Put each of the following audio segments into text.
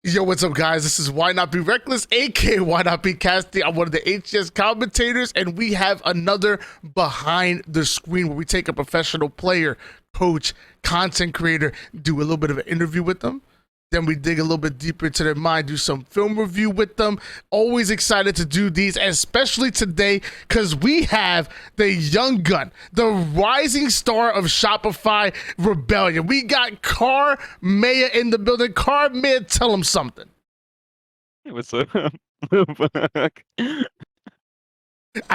Yo, what's up, guys? This is Why Not Be Reckless, aka Why Not Be Casting. I'm one of the HS commentators, and we have another behind the screen where we take a professional player, coach, content creator, do a little bit of an interview with them. Then we dig a little bit deeper into their mind, do some film review with them. Always excited to do these, especially today, because we have the young gun, the rising star of Shopify Rebellion. We got Karmea in the building. Karmea, tell him something. Hey, what's up? I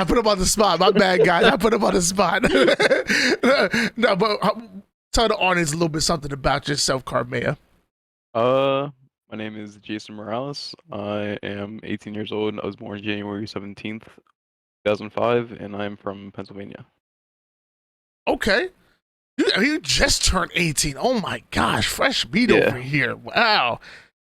put him on the spot. My bad, guys. I put him on the spot. No, but tell the audience a little bit something about yourself, Karmea. My name is Jason Morales. I am 18 years old. I was born January 17th, 2005, and I'm from Pennsylvania. Okay. You just turned 18. Oh my gosh, fresh meat over here. Wow.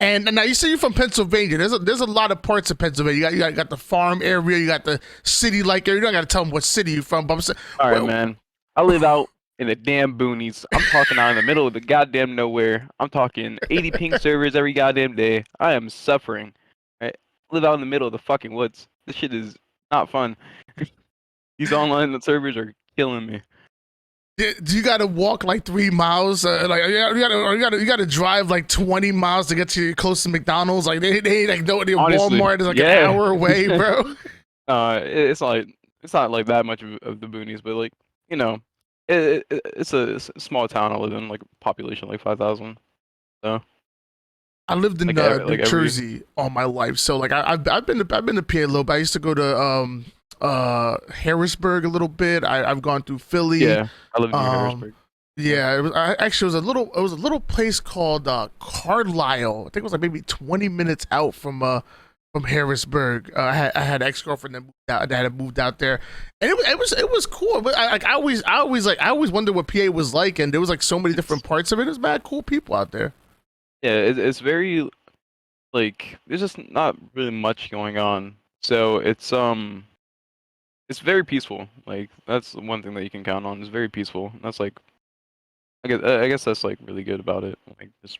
And now you say you're from Pennsylvania. There's a lot of parts of Pennsylvania. You got the farm area, you got the city-like area. You don't got to tell them what city you're from. But I'm saying, all right, man. I live out in the damn boonies. I'm talking out in the middle of the goddamn nowhere. I'm talking 80 ping servers every goddamn day. I am suffering. Right? I live out in the middle of the fucking woods. This shit is not fun. These online servers are killing me. Do you got to walk like 3 miles? You got to drive like 20 miles to get to your closest McDonald's. Like they like no, Honestly, Walmart is like an hour away, bro. It's not like that much of the boonies, but like you know, it's a small town I live in, like population like 5,000. So I lived in New Jersey all my life, so like I've been to PA a little bit. I used to go to Harrisburg a little bit. I've gone through Philly. Yeah, I lived in Harrisburg. Yeah, it was a little place called Carlisle. I think it was like maybe 20 minutes out from Harrisburg. I had an ex-girlfriend that had moved out there, and it was cool. But I always wondered what PA was like, and there was like so many different parts of it. There's mad cool people out there. Yeah, it's very like there's just not really much going on, so it's very peaceful. Like that's one thing that you can count on. It's very peaceful. That's like I guess that's like really good about it. Like just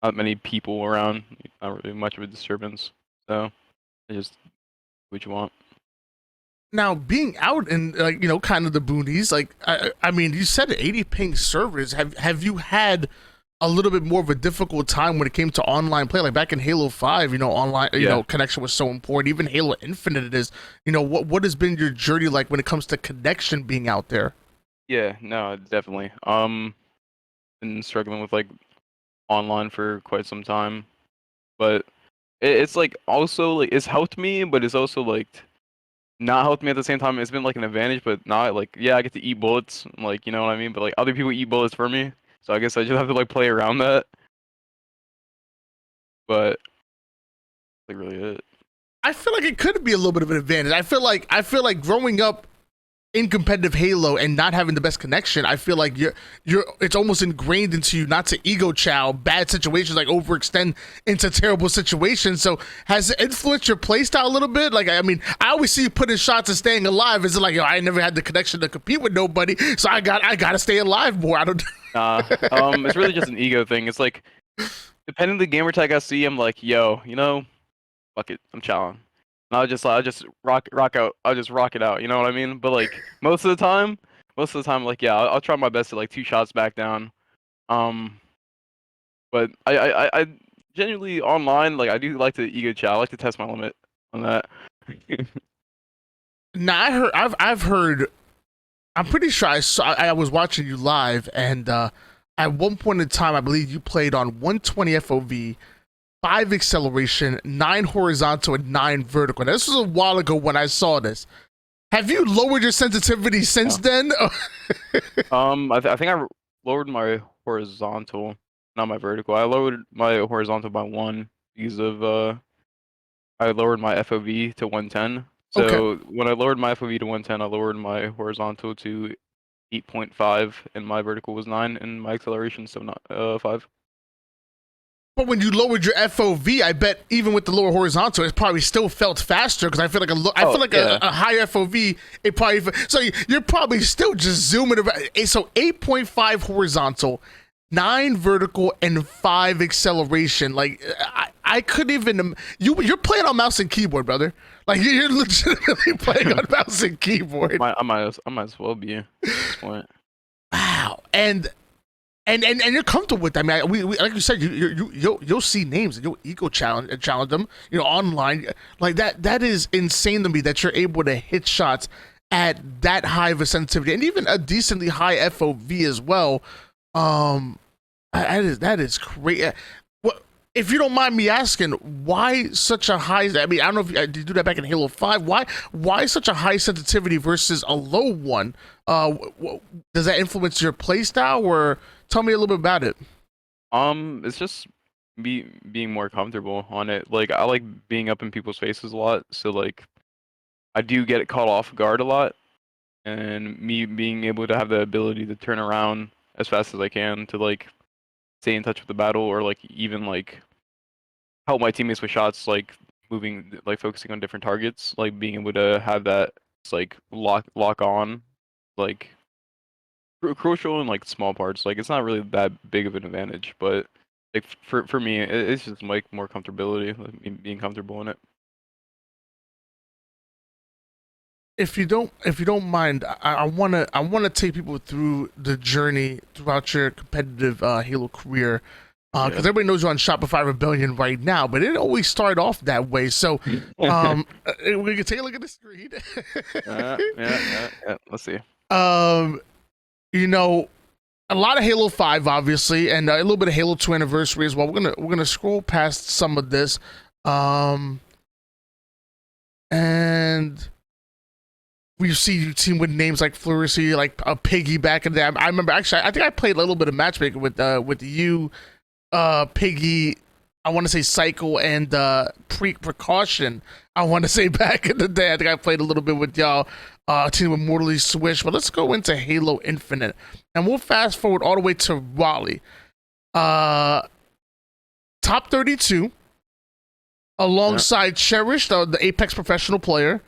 not many people around, not really much of a disturbance. So just what you want. Now, being out in like kind of the boonies, like I mean, you said 80 ping servers. Have you had a little bit more of a difficult time when it came to online play? Like back in Halo 5, online, connection was so important. Even Halo Infinite it is. What has been your journey like when it comes to connection being out there? Yeah, no, definitely. Been struggling with like online for quite some time, but it's like also like it's helped me, but it's also like not helped me at the same time. It's been like an advantage, but not like I get to eat bullets, like you know what I mean. But like other people eat bullets for me, so I guess I just have to like play around that. But like really it. I feel like it could be a little bit of an advantage. I feel like growing up in competitive Halo and not having the best connection, I feel like it's almost ingrained into you not to ego chow bad situations, like overextend into terrible situations. So has it influenced your playstyle a little bit? Like, I mean, I always see you putting shots and staying alive. Is it like, I never had the connection to compete with nobody, so I gotta stay alive more? I don't. It's really just an ego thing. It's like, depending on the gamer tag I see, I'm like, yo, fuck it, I'm chowing. I'll just rock out. I'll just rock it out. You know what I mean? But like most of the time, like yeah, I'll try my best to like 2 shots back down. But I genuinely online, like I do like to ego chow. I like to test my limit on that. Now I've heard. I'm pretty sure I was watching you live, and at one point in time, I believe you played on 120 FOV. 5 acceleration, 9 horizontal, and 9 vertical. Now, this was a while ago when I saw this. Have you lowered your sensitivity since then? I think I lowered my horizontal, not my vertical. I lowered my horizontal by 1 because of I lowered my FOV to 110. So okay. When I lowered my FOV to 110, I lowered my horizontal to 8.5, and my vertical was 9, and my acceleration 5. But when you lowered your FOV, I bet even with the lower horizontal, it probably still felt faster because I feel like a high FOV, it probably so you're probably still just zooming around. So 8.5 horizontal, 9 vertical, and 5 acceleration. Like I couldn't even. You're playing on mouse and keyboard, brother. Like you're legitimately playing on mouse and keyboard. I might as well be at this point. Wow. And you're comfortable with that. I mean, we like you said, you'll see names and you'll ego challenge them, online like that. That is insane to me that you're able to hit shots at that high of a sensitivity and even a decently high FOV as well. That is great. What, if you don't mind me asking, why such a high? I mean, I don't know if you do that back in Halo 5. Why such a high sensitivity versus a low one? Does that influence your playstyle, or tell me a little bit about it? It's just being more comfortable on it. Like I like being up in people's faces a lot, so like I do get caught off guard a lot, and me being able to have the ability to turn around as fast as I can to like stay in touch with the battle, or like even like help my teammates with shots, like moving, like focusing on different targets, like being able to have that like lock on, like crucial in like small parts. Like it's not really that big of an advantage, but like for me, it's just like more comfortability, like being comfortable in it. If you don't mind, I wanna take people through the journey throughout your competitive Halo career, because everybody knows you're on Shopify Rebellion right now, but it didn't always start off that way. So, we can take a look at the screen. Yeah. Let's see. A lot of Halo 5, obviously, and a little bit of Halo 2 Anniversary as well. We're gonna scroll past some of this, and we see you team with names like Fluorescy, like a Piggy back in the day. I remember actually, I think I played a little bit of matchmaking with you, Piggy. I want to say Cycle and Precaution. I want to say back in the day. I think I played a little bit with y'all. Team with Mortally Swish. But let's go into Halo Infinite, and we'll fast forward all the way to Raleigh. Top 32, alongside Cherish, the Apex professional player.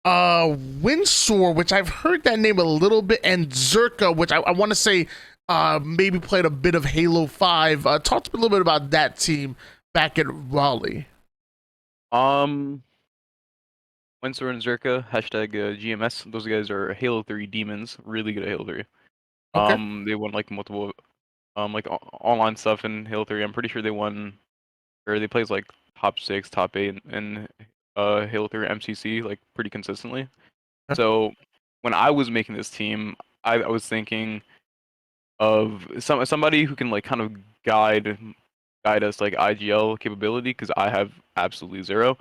Windsor, which I've heard that name a little bit, and Zerka, which I want to say maybe played a bit of Halo 5. Talk to me a little bit about that team back at Raleigh. Windsor and Zerka, hashtag GMS. Those guys are Halo 3 demons, really good at Halo 3. Okay. They won like multiple like online stuff in Halo 3. I'm pretty sure they won, or they plays like top 6, top 8 in Halo 3 MCC like pretty consistently. So when I was making this team, I was thinking of somebody who can like kind of guide us like IGL capability, because I have absolutely zero.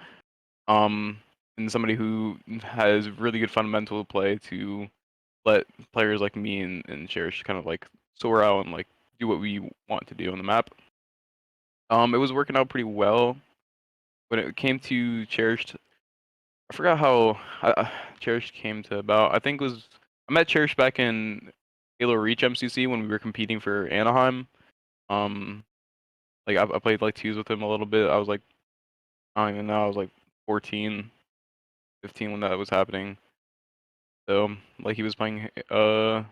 And somebody who has really good fundamental play to let players like me and Cherish kind of like soar out and like do what we want to do on the map. It was working out pretty well. When it came to Cherished, I forgot how Cherish came to about. I think it was, I met Cherish back in Halo Reach MCC when we were competing for Anaheim. Like I played like twos with him a little bit. I was like, I don't even know, I was like 14, 15 when that was happening. So like he was playing Halo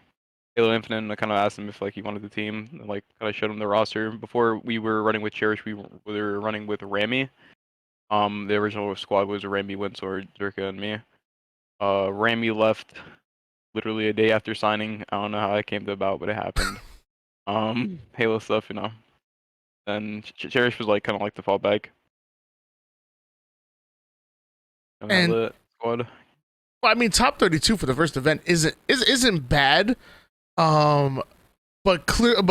Infinite, and I kind of asked him if like he wanted the team, and like kind of showed him the roster. Before we were running with Cherish, we were running with Rami. The original squad was Rami, Windsor, Zerka, and me. Rami left literally a day after signing. I don't know how it came to about, but it happened. Halo stuff, And Cherish was like kind of like the fallback. And the squad. Well, I mean, top 32 for the first event isn't bad, but clearly,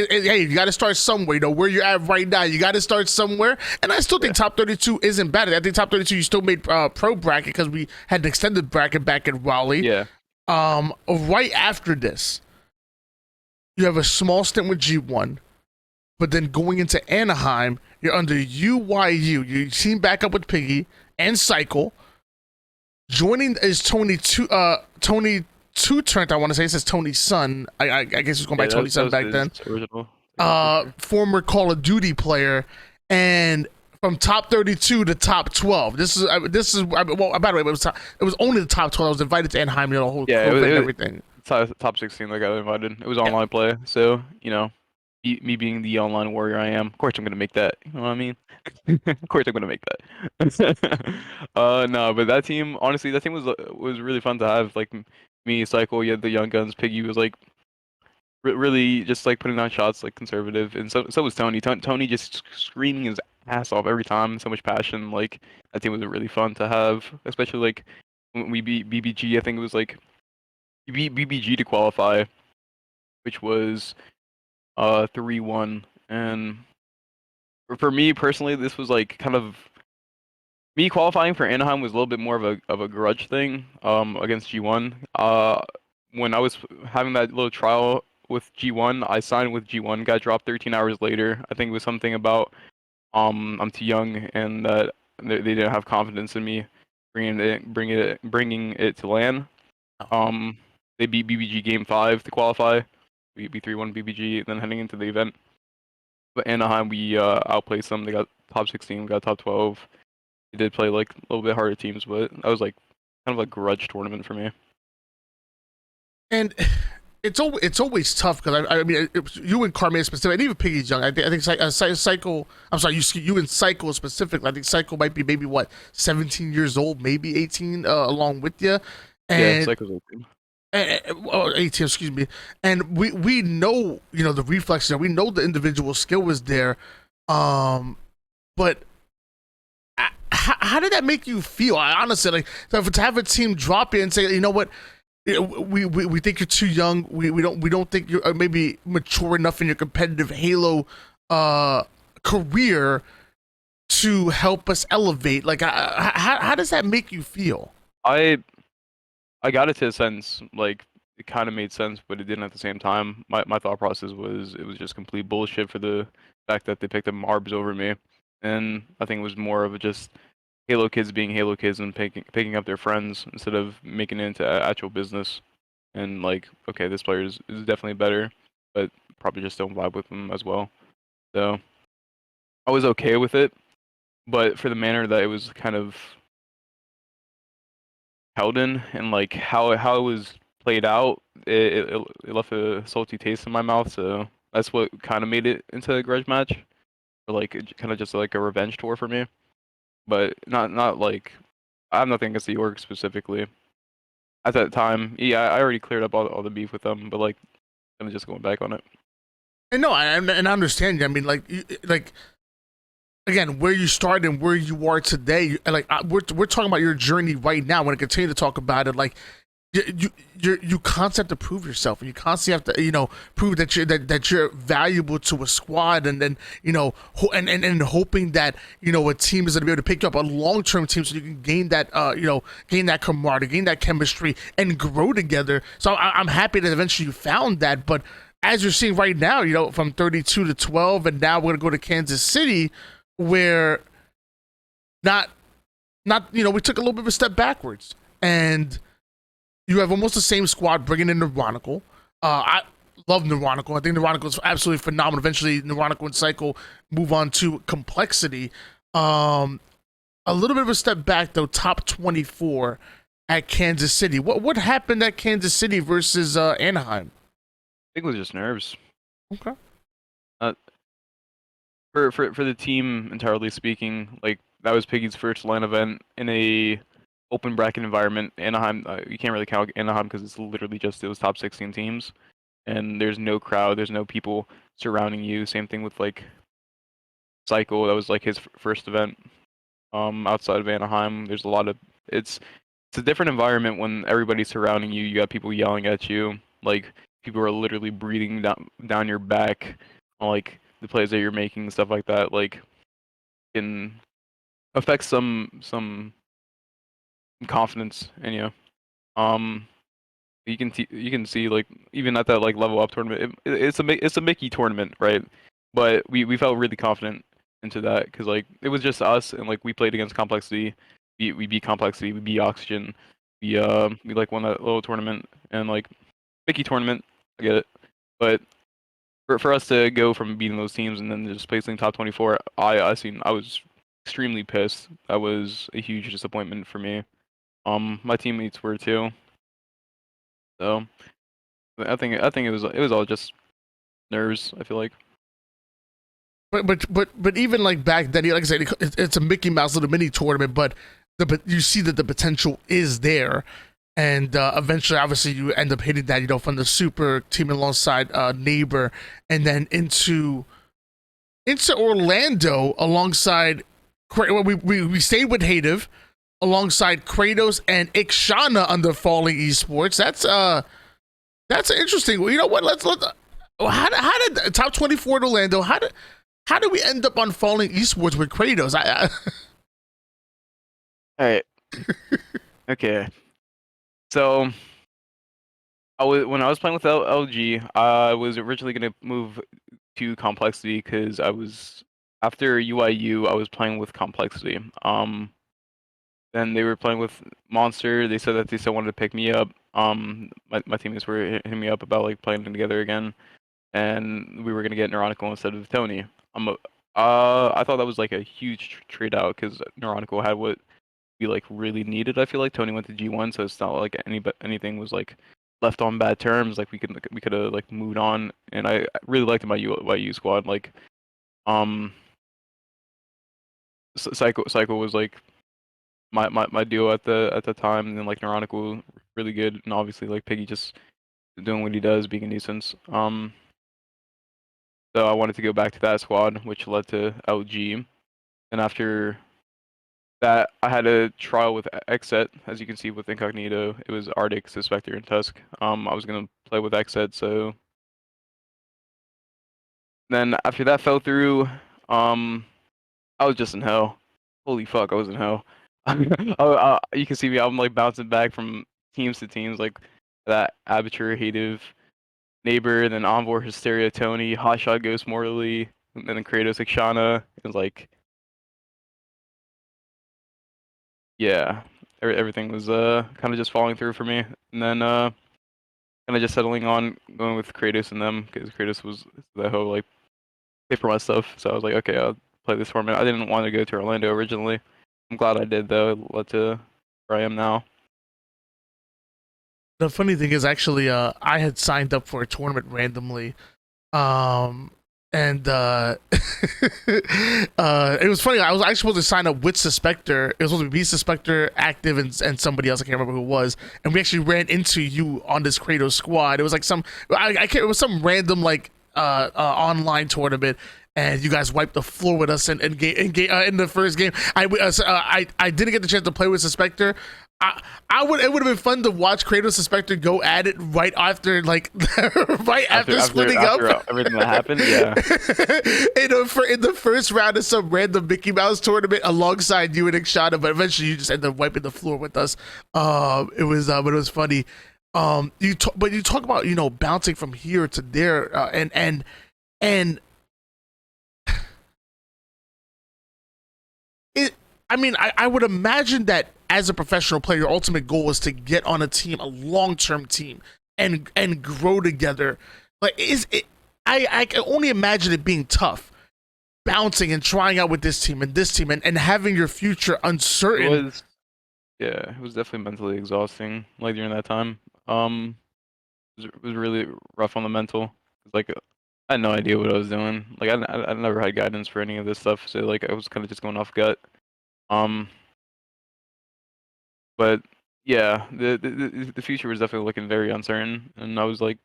hey, you got to start somewhere. Where you're at right now, you got to start somewhere. And I still think top 32 isn't bad. I think top 32 you still made pro bracket, because we had an extended bracket back in Raleigh. Yeah. Right after this, you have a small stint with G1, but then going into Anaheim, you're under UYU. You team back up with Piggy and Cycle. Joining is Tony Two Trent, I want to say. It says Tony's son. I guess he's going by Tony's son back then. Original. Former Call of Duty player, and from top 32 to top 12. This is well, by the way, it was only the top 12. I was invited to Anaheim, the whole COVID and everything. Top 16 that got invited. It was online play, so me being the online warrior I am, of course I'm gonna make that. You know what I mean? Of course I'm gonna make that. No, but that team, honestly, that team was really fun to have. Like me, Cycle, you had the young guns. Piggy was like really just like putting down shots, like conservative, and so was Tony. Tony just screaming his ass off every time, so much passion. Like that team was really fun to have, especially like when we beat BBG. I think it was like we beat BBG to qualify, which was 3-1. And for me personally, this was like kind of me qualifying for Anaheim was a little bit more of a grudge thing against G1. When I was having that little trial with G1, I signed with G1, got dropped 13 hours later. I think it was something about I'm too young and that they didn't have confidence in me bringing it to LAN. They beat BBG Game 5 to qualify. We beat 3-1 BBG, then heading into the event. But Anaheim, we outplaced them. They got top 16, we got top 12. They did play like a little bit harder teams, but that was like kind of a grudge tournament for me. And it's always tough because I mean you and Karmea specifically, and even Piggy's young. I think Cycle. I'm sorry, you and Cycle specifically. I think Cycle might be maybe what 17 years old, maybe 18, along with you. Yeah, And Cycle's 18, excuse me. And we know the reflexes there. We know the individual skill was there. But how did that make you feel? I honestly like to have a team drop in and say, you know what, we think you're too young. We don't think you're maybe mature enough in your competitive Halo career to help us elevate. Like, how does that make you feel? I got it to a sense, like it kind of made sense, but it didn't at the same time. My thought process was it was just complete bullshit for the fact that they picked up Marbs over me, and I think it was more of just Halo kids being Halo kids and picking up their friends instead of making it into actual business. And like, okay, this player is definitely better, but probably just don't vibe with them as well. So I was okay with it, but for the manner that it was kind of held in and like how it was played out, it left a salty taste in my mouth. So that's what kind of made it into a grudge match, or like kind of just like a revenge tour for me. But not like I have nothing against the org specifically. At that time, yeah, I already cleared up all the beef with them, but like kind of just going back on it. And no, and I understand. I mean, like again, where you started and where you are today. Like we're talking about your journey right now. When I continue to talk about it, like you constantly have to prove yourself, and you constantly have to prove that you're valuable to a squad, and then and hoping that a team is going to be able to pick you up, a long-term team, so you can gain that gain that camaraderie, gain that chemistry, and grow together. So I'm happy that eventually you found that. But as you're seeing right now, from 32 to 12, and now we're going to go to Kansas City, where not we took a little bit of a step backwards, and you have almost the same squad bringing in Neuronical. I love Neuronical. I think Neuronical is absolutely phenomenal. Eventually, Neuronical and Cycle move on to Complexity. A little bit of a step back, though, top 24 at Kansas City. What happened at Kansas City versus Anaheim? I think it was just nerves. Okay. For the team entirely speaking, like that was Piggy's first LAN event in a open bracket environment. Anaheim, you can't really count Anaheim because it's literally just those top 16 teams, and there's no crowd, there's no people surrounding you. Same thing with like Cycle, that was like his first event outside of Anaheim. There's a lot of it's a different environment when everybody's surrounding you. You got people yelling at you, like people are literally breathing down your back, like the plays that you're making and stuff like that. Like can affect some confidence in you. You can see like even at that like level up tournament, it's a Mickey tournament, right? But we felt really confident into that because like it was just us and like we played against Complexity, we beat Complexity, we beat Oxygen, we like won that little tournament and like Mickey tournament, I get it, but for us to go from beating those teams and then just placing top 24, I was extremely pissed. That was a huge disappointment for me. My teammates were too. So I think it was all just nerves, I feel like. but even like back then, like I said, it's a Mickey Mouse little mini tournament, but you see that the potential is there, and eventually, obviously, you end up hitting that, from the super team alongside Neighbor, and then into Orlando alongside. We stayed with Hative alongside Kratos and Ikshana under Falling Esports. That's interesting. Well, you know what? Let's how did top 24 in Orlando? How did we end up on Falling Esports with Kratos? All right. Okay. So when I was playing with LG, I was originally gonna move to Complexity because after UIU, I was playing with Complexity. Then they were playing with Monster. They said that they still wanted to pick me up. My teammates were hitting me up about like playing together again, and we were gonna get Neuronical instead of Tony. I thought that was like a huge trade out because Neuronical had what we like really needed. I feel like Tony went to G1, so it's not like anything was like left on bad terms. Like we could have like moved on, and I really liked my YU squad. Like, Psycho was like my duo at the time, and then like Neuronical really good, and obviously like Piggy just doing what he does, being a nuisance. So I wanted to go back to that squad, which led to LG, and after that I had a trial with Xset, as you can see with Incognito. It was Arctic, Suspector, and Tusk. I was gonna play with Xset, so then after that fell through, I was just in hell. Holy fuck, I was in hell. You can see me. I'm like bouncing back from teams to teams, like that Aperture, Hative, Neighbor, and then Envor, Hysteria, Tony, Hotshot, Ghost, Morley, and then Kratos, Ikshana. It was like, yeah, everything was kind of just falling through for me, and then kind of just settling on going with Kratos and them because Kratos was the whole like pay for my stuff. So I was like, okay, I'll play this tournament. I didn't want to go to Orlando originally. I'm glad I did though. It led to where I am now. The funny thing is, actually, I had signed up for a tournament randomly, and it was funny. I was actually supposed to sign up with Suspector. It was supposed to be Suspector, Active, and somebody else. I can't remember who it was. And we actually ran into you on this Kratos squad. It was like I can't. It was some random like online tournament. And you guys wiped the floor with us in the first game. I didn't get the chance to play with Suspector. It would have been fun to watch Kratos Suspector go at it right after after splitting up. Everything that happened, yeah. in the first round of some random Mickey Mouse tournament alongside you and Ikshana, but eventually you just ended up wiping the floor with us. It was funny. You talk about bouncing from here to there, and I would imagine that as a professional player, your ultimate goal is to get on a team, a long-term team, and grow together. Like, I can only imagine it being tough, bouncing and trying out with this team and this team, and having your future uncertain. It was definitely mentally exhausting. Like during that time, it was really rough on the mental. Like I had no idea what I was doing. Like I never had guidance for any of this stuff, so like I was kind of just going off gut. But yeah, the future was definitely looking very uncertain, and I was like,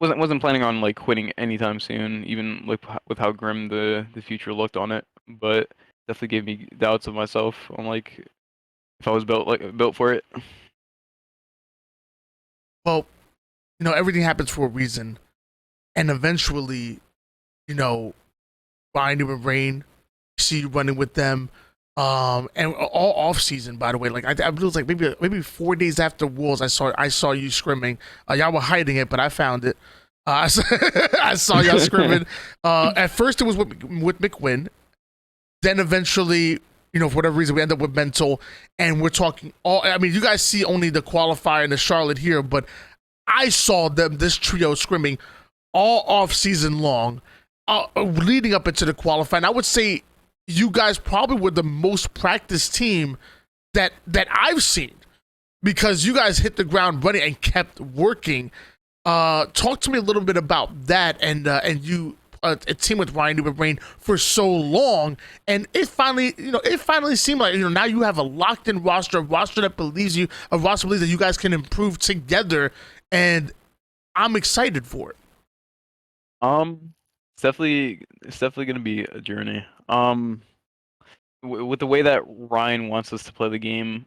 wasn't planning on like quitting anytime soon, even like with how grim the future looked on it. But definitely gave me doubts of myself on like if I was built for it. Well, everything happens for a reason, and eventually, Binding with Rain, see you running with them. And all off season, by the way. Like I was like maybe 4 days after Worlds, I saw you scrimming. Y'all were hiding it, but I found it. I saw y'all scrimming. At first it was with McWin. Then eventually, for whatever reason, we end up with Mental, and we're talking you guys see only the qualifier and the Charlotte here, but I saw this trio scrimming all off season long, leading up into the qualifier. And I would say you guys probably were the most practiced team that I've seen, because you guys hit the ground running and kept working. Talk to me a little bit about that and you a team with Ryan Newman Brain for so long, and it finally seemed like now you have a locked in roster, a roster that believes you, a roster believes that you guys can improve together, and I'm excited for it. It's definitely gonna be a journey. With the way that Ryan wants us to play the game,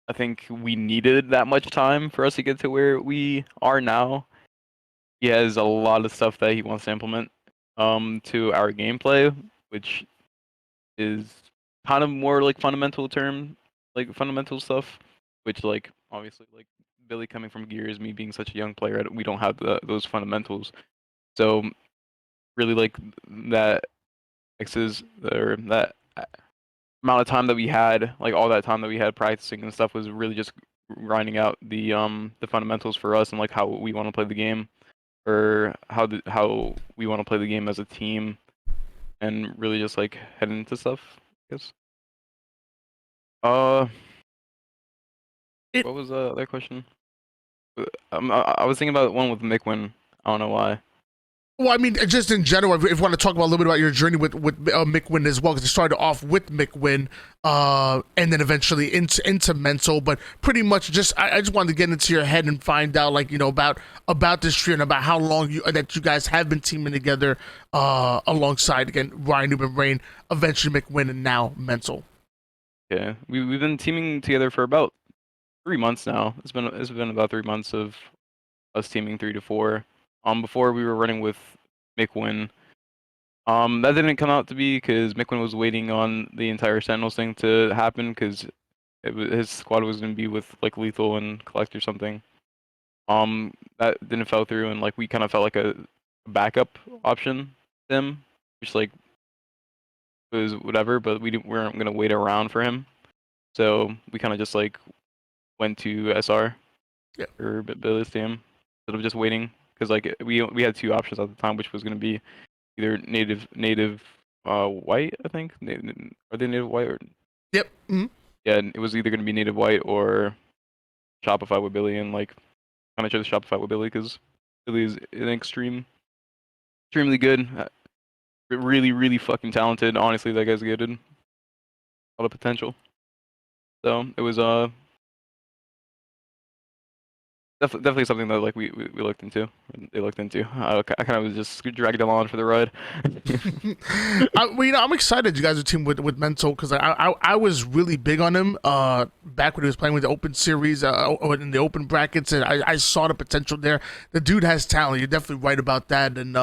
I think we needed that much time for us to get to where we are now. He has a lot of stuff that he wants to implement to our gameplay, which is kind of more like fundamental stuff, which like obviously like Billy coming from Gears, me being such a young player, we don't have those fundamentals. So really like that X's or that amount of time that we had, like all that time that we had practicing and stuff, was really just grinding out the fundamentals for us and like how we want to play the game, or how we want to play the game as a team, and really just like heading into stuff, I guess. What was that question? I was thinking about one with Mikwin. I don't know why. Well, I mean, just in general, if you want to talk about a little bit about your journey with Mikwin as well, because it started off with Mikwin, and then eventually into Mental, but pretty much I just wanted to get into your head and find out, like, about this tree and about how long that you guys have been teaming together, alongside, again, Ryan Newman Brain, eventually Mikwin, and now Mental. Yeah, we've been teaming together for about 3 months now. It's been about 3 months of us teaming 3 to 4. Before we were running with Mikwin. That didn't come out to be because Mikwin was waiting on the entire Sentinels thing to happen, because his squad was gonna be with like Lethal and Collect or something. That didn't fell through, and like we kind of felt like a backup option to him, which like was whatever, but we weren't gonna wait around for him, so we kind of just like went to SR. Yeah. Or Billy's team instead of just waiting, because like we had 2 options at the time, which was gonna be either native white, I think. Are they native white or? Yep. Mm-hmm. Yeah, it was either gonna be native white or Shopify with Billy, and like kind of chose Shopify with Billy because Billy is an extremely good, really really fucking talented. Honestly, that guy's good, a lot of potential. So it was definitely something that like we looked into. They looked into. I kind of was just dragged along for the ride. I'm excited you guys are team with Mental, because I was really big on him back when he was playing with the Open Series, or in the Open brackets, and I saw the potential there. The dude has talent. You're definitely right about that, and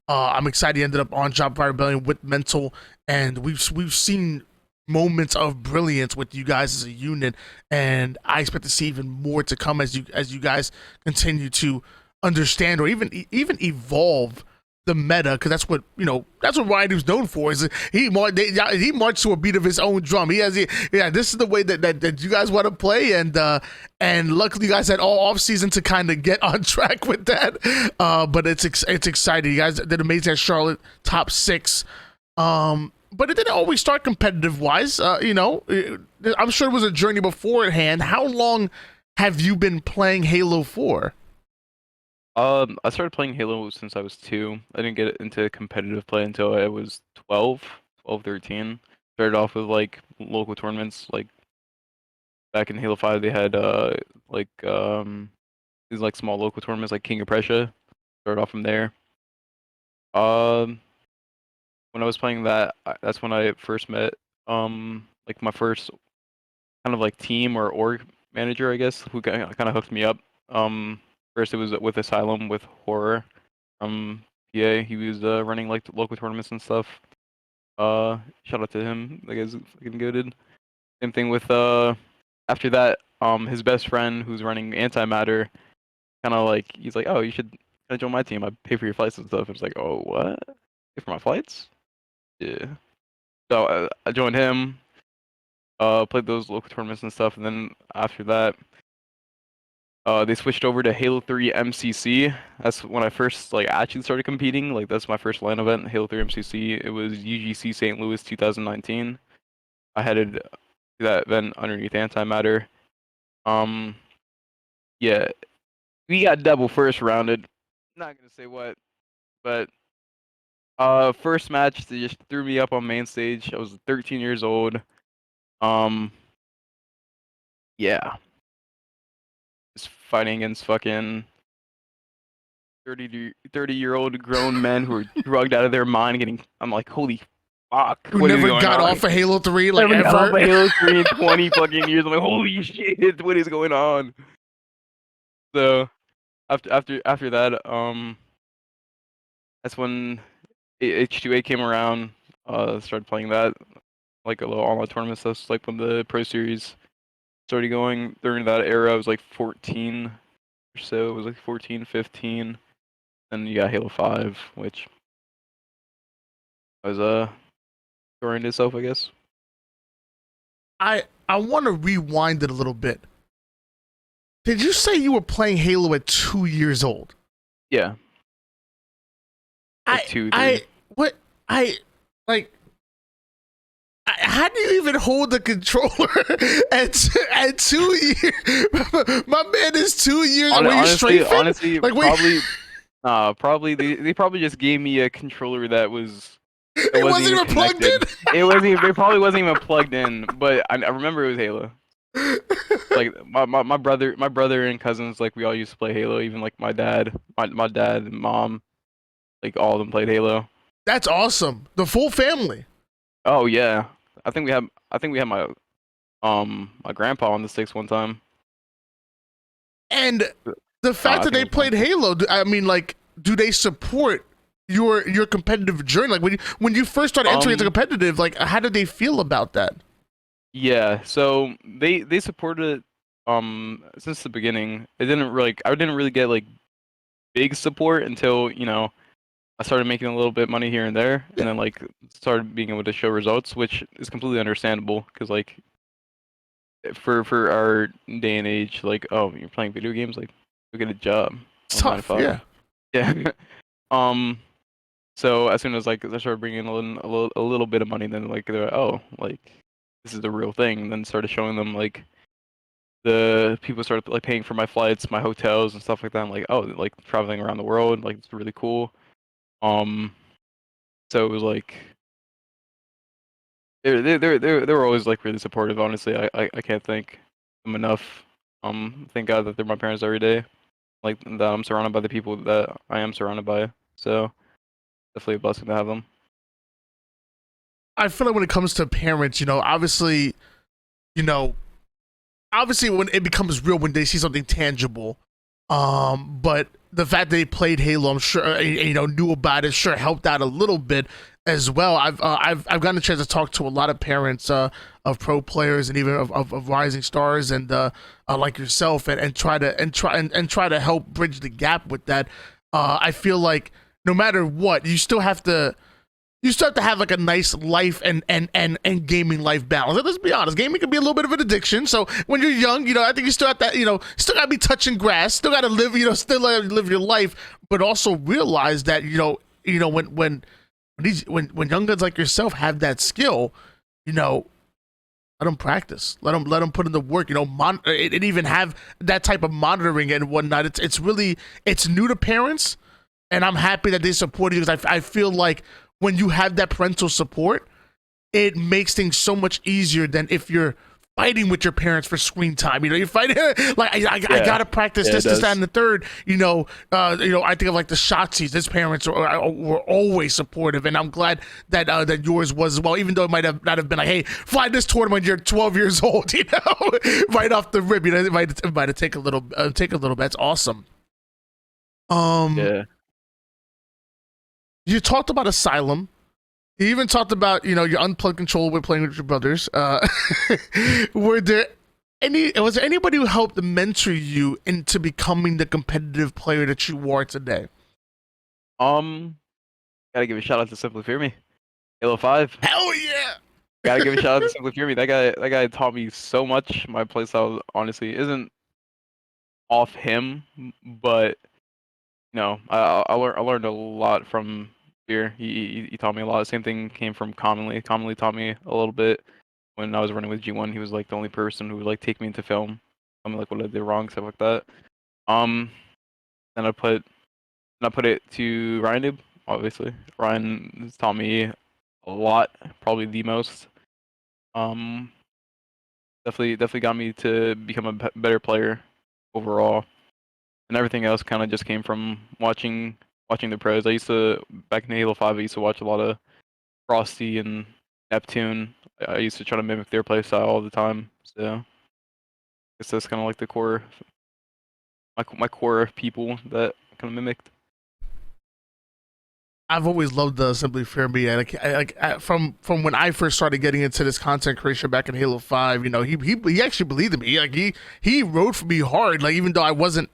I'm excited he ended up on Shopify Rebellion with Mental, and we've seen moments of brilliance with you guys as a unit, and I expect to see even more to come as you guys continue to understand, or even evolve the meta, because that's what Ryan is known for. Is he marched to a beat of his own drum. This is the way that you guys want to play, and luckily you guys had all off season to kind of get on track with that. But it's exciting. You guys did amazing at Charlotte, top 6. But it didn't always start competitive wise. I'm sure it was a journey beforehand. How long have you been playing Halo for? I started playing Halo since I was 2. I didn't get into competitive play until I was 12, 13. Started off with like local tournaments. Like back in Halo 5, they had these like small local tournaments like King of Prussia. Started off from there. When I was playing that, that's when I first met like my first kind of like team or org manager, I guess, who kind of hooked me up. First it was with Asylum with Horror from PA. He was running like local tournaments and stuff. Shout out to him. That guy's fucking goated. Same thing with after that, his best friend who's running Antimatter, kind of like he's like, oh, you should kind of join my team. I pay for your flights and stuff. It's like, oh, what? Pay for my flights? Yeah. So I joined him. Played those local tournaments and stuff, and then after that, they switched over to Halo 3 MCC. That's when I first like actually started competing. Like that's my first LAN event, Halo 3 MCC. It was UGC St. Louis 2019. I headed that event underneath Antimatter. Yeah, we got double first rounded. Not gonna say what, but First match, they just threw me up on main stage. I was 13 years old. Um, yeah, just fighting against fucking 30-year-old grown men who are drugged out of their mind. I'm like, holy fuck, Who what is never going got on? off of Halo 3 like Never got off ever. of Halo 3 in 20 fucking years. I'm like, holy shit, what is going on? So after that, that's when H2A came around. Started playing that, like a little online tournament stuff. Like when the Pro Series started going during that era, I was like 14 or so. It was like 14, 15. Then you got Halo 5, which was storying itself, I guess. I want to rewind it a little bit. Did you say you were playing Halo at 2 years old? Yeah, like 2, 3. What I like. How do you even hold the controller at 2 years? My man is 2 years. Were you strafing? Honestly, like, wait, probably they probably just gave me a controller that it wasn't even plugged in. It probably wasn't even plugged in. But I remember it was Halo. Like my brother and cousins, like we all used to play Halo. Even like my dad and mom, like all of them played Halo. That's awesome. The full family. Oh yeah, I think we had my grandpa on the sticks one time. And the fact that they played Halo, I mean, like, do they support your competitive journey? Like, when you first started entering into competitive, like, how did they feel about that? Yeah, so they supported it since the beginning. I didn't really get like big support until, I started making a little bit of money here and there, and then like started being able to show results, which is completely understandable because like for our day and age, like, oh, you're playing video games, like go get a job. It's tough, yeah. Yeah. So as soon as like I started bringing in a little bit of money, then like they're like, oh, like this is the real thing. And then started showing them like the people started like paying for my flights, my hotels, and stuff like that. I'm like, oh, like traveling around the world, like it's really cool. So it was like they were always like really supportive. Honestly, I can't thank them enough. Thank God that they're my parents every day. Like that I'm surrounded by the people that I am surrounded by. So definitely a blessing to have them. I feel like when it comes to parents, obviously, you know, obviously when it becomes real when they see something tangible. But the fact that they played Halo, I'm sure, knew about it, sure helped out a little bit as well. I've gotten a chance to talk to a lot of parents of pro players and even of rising stars and like yourself and try to help bridge the gap with that. I feel like no matter what, you start to have like a nice life and gaming life balance. And let's be honest, gaming can be a little bit of an addiction. So when you're young, I think you still have that, still gotta be touching grass, still gotta live, still gotta live your life, but also realize that, when young guns like yourself have that skill, let them practice, let them put in the work, and even have that type of monitoring and whatnot. It's new to parents, and I'm happy that they support you because I feel like when you have that parental support, it makes things so much easier than if you're fighting with your parents for screen time. You're fighting like I gotta practice this, that, and the third. I think of like the Shotzi's. His parents were always supportive, and I'm glad that that yours was as well. Even though it might have not have been like, hey, fly this tournament when you're 12 years old, right off the rip. It might have take a little bit. That's awesome. Yeah. You talked about Asylum. You even talked about, your unplugged controller with playing with your brothers. Was there anybody who helped mentor you into becoming the competitive player that you are today? Gotta give a shout out to Simply Fear Me. Halo 5. Hell yeah! Gotta give a shout out to Simply Fear Me. That guy taught me so much. My playstyle honestly isn't off him, but I learned a lot from Fear. He taught me a lot. Same thing came from Commonly. Commonly taught me a little bit when I was running with G1. He was like the only person who would like take me into film. Tell me like what I did wrong, stuff like that. Then I put it to Ryan Noob. obviously. Ryan has taught me a lot, probably the most. Um, definitely got me to become a better player overall, and everything else kind of just came from watching the pros. I used to back in Halo 5. I used to watch a lot of Frosty and Neptune. I used to try to mimic their playstyle all the time. So I guess that's kind of like the core, my core of people that kind of mimicked. I've always loved the Simply Fair Me. From when I first started getting into this content creation back in Halo 5. You know, he actually believed in me. Like he rode for me hard. Like even though I wasn't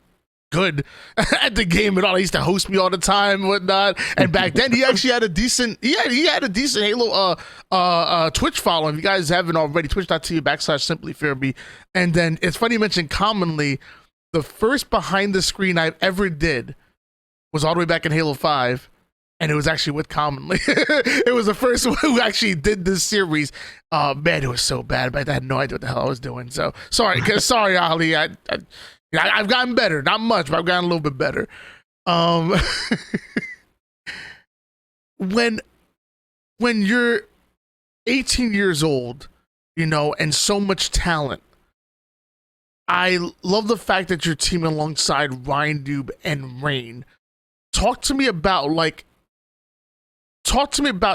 good at the game at all, he used to host me all the time, and whatnot. And back then, he actually had a decent he had a decent Halo Twitch following. If you guys haven't already, twitch.tv/Simply Fair Me. And then it's funny you mentioned commonly. The first behind the screen I ever did was all the way back in Halo 5. And it was actually with Commonly. It was the first one who actually did this series. Man, it was so bad, but I had no idea what the hell I was doing. So sorry, Ali. I've gotten better, not much, but I've gotten a little bit better. When you're 18 years old, you know, and so much talent, I love the fact that you're teaming alongside Ryan Doob and Rain. Talk to me about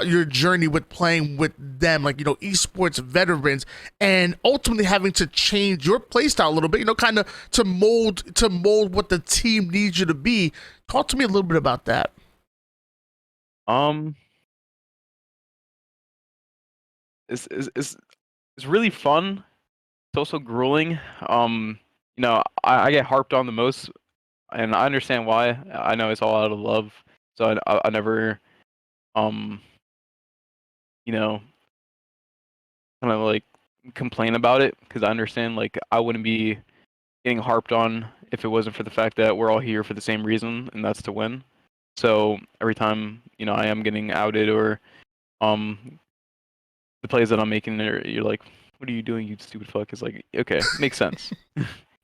your journey with playing with them, like, you know, esports veterans, and ultimately having to change your playstyle a little bit, you know, kind of to mold what the team needs you to be. Talk to me a little bit about that. It's really fun. It's also grueling. You know, I get harped on the most, and I understand why. I know it's all out of love, so I never you know, kind of like complain about it, because I understand, like, I wouldn't be getting harped on if it wasn't for the fact that we're all here for the same reason, and that's to win. So every time, you know, I am getting outed, or the plays that I'm making, you're like, what are you doing, you stupid fuck? It's like, okay, makes sense.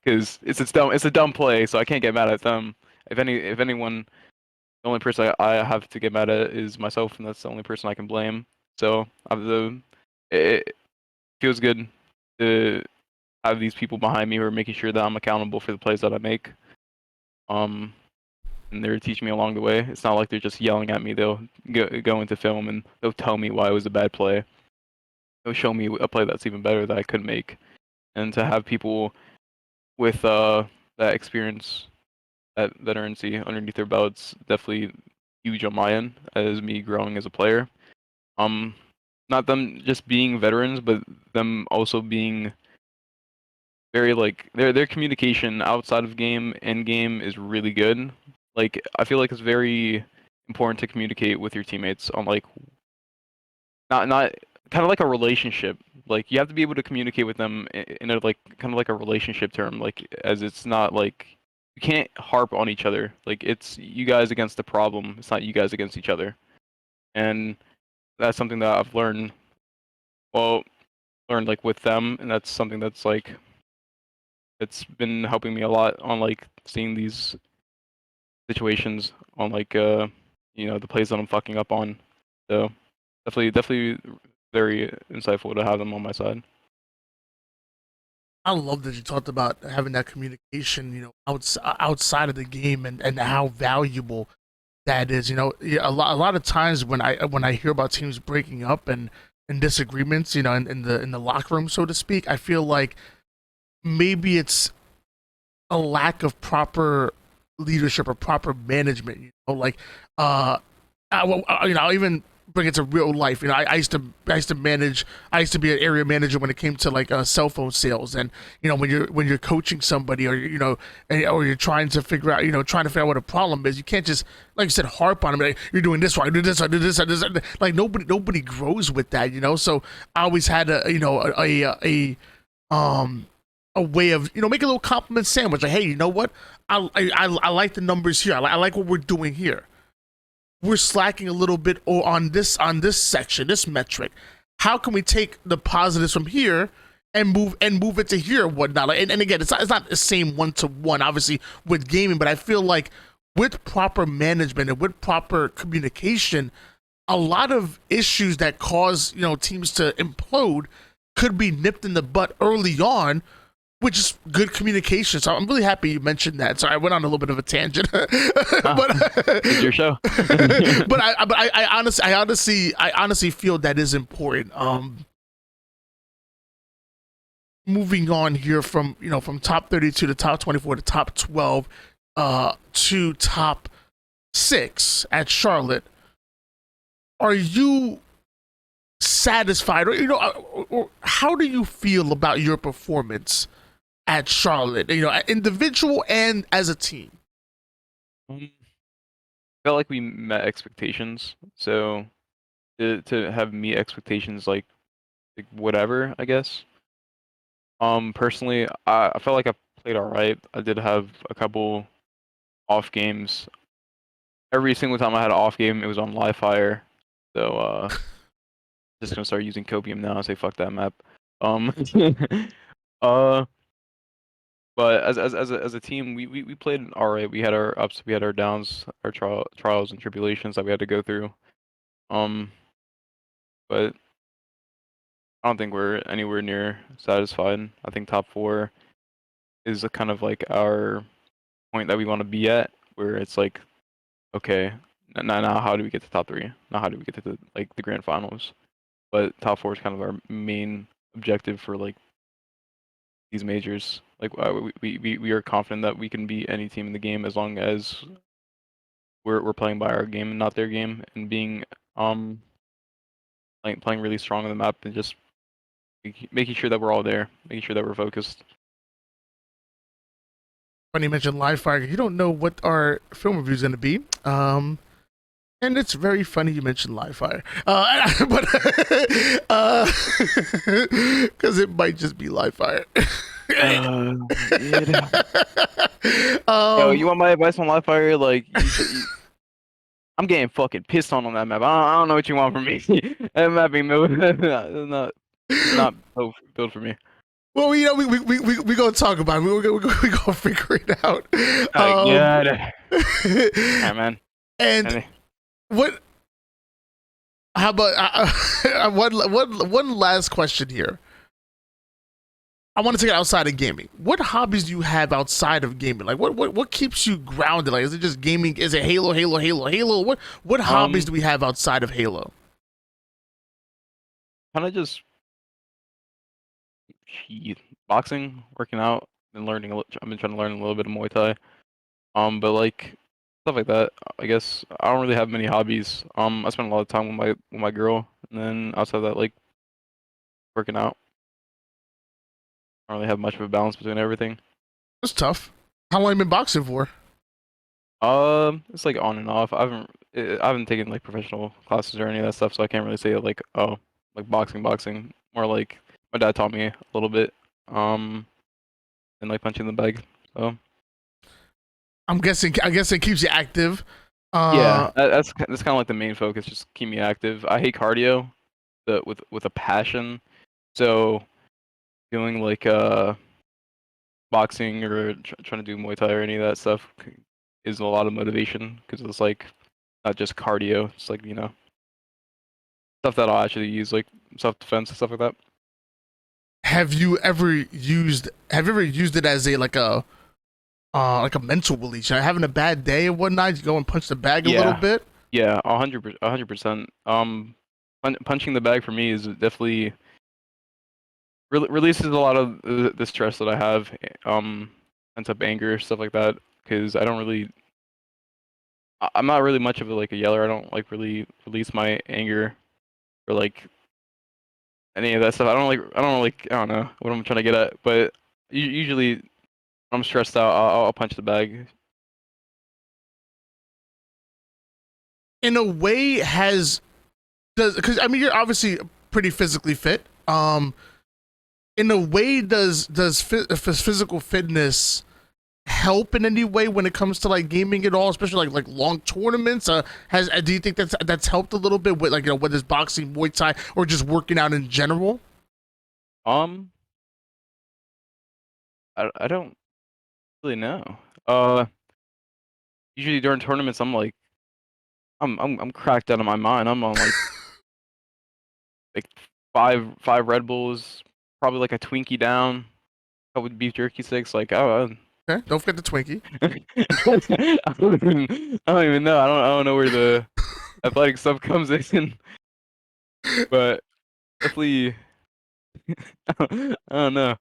Because it's a dumb play, so I can't get mad at them. If anyone, the only person I have to get mad at is myself, and that's the only person I can blame. So it feels good to have these people behind me who are making sure that I'm accountable for the plays that I make. And they're teaching me along the way. It's not like they're just yelling at me. They'll go into film and they'll tell me why it was a bad play. They'll show me a play that's even better that I could make. And to have people with that experience, that veterancy underneath their belts, definitely huge on my end as me growing as a player. Not them just being veterans, but them also being very, like, their communication outside of game and game is really good. Like, I feel like it's very important to communicate with your teammates on, like, not kind of like a relationship. Like, you have to be able to communicate with them in a, like, kind of like a relationship term, like, as it's not like you can't harp on each other. Like, it's you guys against the problem. It's not you guys against each other. And that's something that I've learned like with them, and that's something that's like, it's been helping me a lot on, like, seeing these situations on, like, you know, the plays that I'm fucking up on. So definitely very insightful to have them on my side. I love that you talked about having that communication, you know, outside of the game, and how valuable that is. You know, a lot of times when I hear about teams breaking up and disagreements, you know, in the locker room, so to speak, I feel like maybe it's a lack of proper leadership or proper management. You know, like I'll even bring it to real life. You know, I used to manage. I used to be an area manager when it came to, like, cell phone sales, and, you know, when you're coaching somebody, or, you know, or you're trying to figure out what a problem is, you can't just, like you said, harp on them. Like, you're doing this right, do this, I do this, I do this. Like, nobody grows with that, you know. So I always had a way of, you know, make a little compliment sandwich. Like, hey, you know what? I like the numbers here. I like what we're doing here. We're slacking a little bit on this section, this metric. How can we take the positives from here and move it to here, and whatnot? And again, it's not the same 1-to-1, obviously, with gaming, but I feel like with proper management and with proper communication, a lot of issues that cause teams to implode could be nipped in the butt early on, which is good communication. So I'm really happy you mentioned that. Sorry, I went on a little bit of a tangent, but it's your show. but I honestly feel that is important. Moving on here from from top 32 to top 24 to top 12 to top 6 at Charlotte. Are you satisfied, or how do you feel about your performance at Charlotte, individual and as a team? I felt like we met expectations. So to have meet expectations like whatever, I guess. Personally, I felt like I played all right. I did have a couple off games. Every single time I had an off game, it was on live fire. So just gonna start using copium now and say fuck that map. uh, but as a team, we played all right. We had our ups, we had our downs, our trials and tribulations that we had to go through. But I don't think we're anywhere near satisfied. I think top 4 is a kind of like our point that we want to be at, where it's like, okay, now how do we get to top 3? Now how do we get to the grand finals? But top 4 is kind of our main objective for like these majors. Like we are confident that we can beat any team in the game as long as we're playing by our game and not their game, and being playing really strong on the map and just making sure that we're all there, making sure that we're focused. Funny you mentioned live fire. You don't know what our film review is going to be. And it's very funny you mentioned live fire. But because it might just be live fire. Yeah. Yo, you want my advice on live fire? Like, I'm getting fucking pissed on that map. I don't know what you want from me. That map ain't not built for me. Well, we gonna talk about it. We gonna figure it out. Yeah, man. And what? How about one last question here? I want to take it outside of gaming. What hobbies do you have outside of gaming? Like what keeps you grounded? Like, is it just gaming? Is it Halo? What hobbies do we have outside of Halo? Kind of just boxing, working out, and learning. I've been trying to learn a little bit of Muay Thai. But like stuff like that. I guess I don't really have many hobbies. I spend a lot of time with my girl, and then outside of that, like working out. I don't really have much of a balance between everything. It's tough. How long have you been boxing for? It's like on and off. I haven't taken like professional classes or any of that stuff, so I can't really say like, oh, like boxing. More like my dad taught me a little bit. And like punching the bag. So I guess it keeps you active. yeah, that's kind of like the main focus. Just keep me active. I hate cardio, with a passion. So doing like boxing or trying to do Muay Thai or any of that stuff is a lot of motivation, because it's like not just cardio. It's like stuff that I'll actually use, like self-defense and stuff like that. Have you ever used it as like a mental release? Having a bad day and whatnot, you go and punch the bag a little bit? Yeah, 100%. Punching the bag for me is definitely releases a lot of the stress that I have, ends up anger, stuff like that, because I'm not really much of a yeller. I don't like really release my anger or like any of that stuff. I don't know what I'm trying to get at, but usually when I'm stressed out, I'll punch the bag. In a way, because I mean, you're obviously pretty physically fit. In a way, does physical fitness help in any way when it comes to like gaming at all, especially like long tournaments? Do you think that's helped a little bit with whether it's boxing, Muay Thai, or just working out in general? I don't really know. usually during tournaments, I'm cracked out of my mind. I'm on like five Red Bulls, probably like a Twinkie down, a couple beef jerky sticks. Like, oh, Okay, don't forget the Twinkie. I don't even know. I don't know where the athletic stuff comes in, but definitely, I don't know.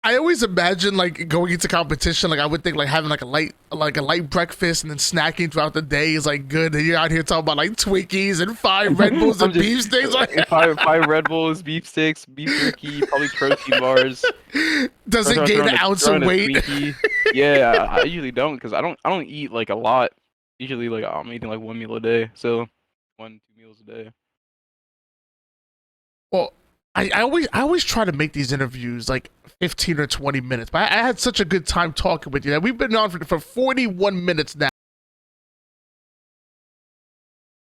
I always imagine like going into competition. Like I would think like having like a light breakfast and then snacking throughout the day is like good. And you're out here talking about like Twinkies and 5 Red Bulls and beef sticks. Like five Red Bulls, beef sticks, beef jerky, probably protein bars. Does it gain an ounce of weight? Yeah, I usually don't because I don't eat like a lot. Usually like I'm eating like 1 meal a day, so 1-2 meals a day. Well, I always try to make these interviews like 15 or 20 minutes, but I had such a good time talking with you. We've been on for 41 minutes now.